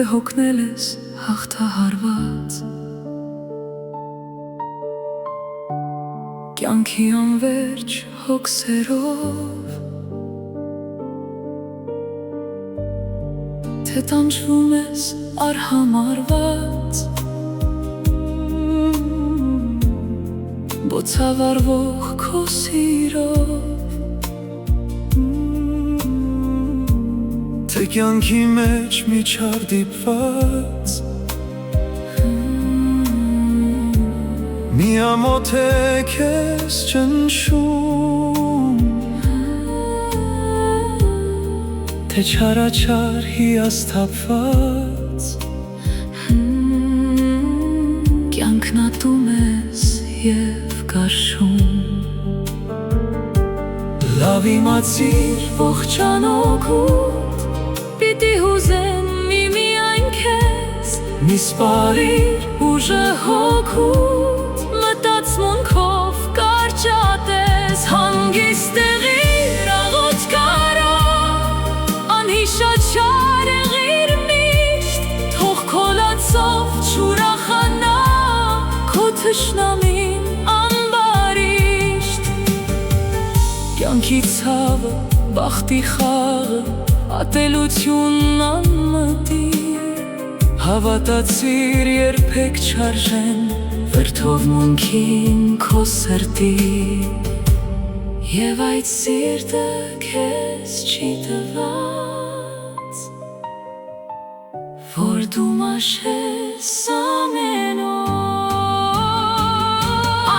թե հոգնել ես հաղթահարված կյանքի անվերջ հոգսերով թե տանջվում ես արհամարված բոցավառվող քո սիրով Թե կյանքի մեջ միջար դիպված Միամոտ է քեզ ճնշում Թե չարաչար հիասթափված Կյանքն ատում ես և գարշում Լավ իմացիր ողջանոքուտ Պիտի հուզեն միմիայն քեզ Մի սպարիր ուժը հոգուտ Մտածմունքով կարճատես Հանգիստ տեղիր աղոտ կարա Անհիշաչար եղիր միշտ Թող քոլացով չուրախանա Քո թշնամին անբարիշտ Կյանքի ցավը, բախտի խաղը Ատելությունն անմտիր Հավատացիր երբեք չարժեն Վրդովմունքին քո սրտի Եվ այդ սիրտը քեզ չի տված Որ դու մաշես ամենով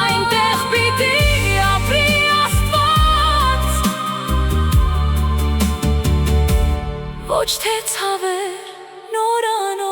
Այնտեղ պիտի ապրի Աստված Ոչ թե ցավեր նորանով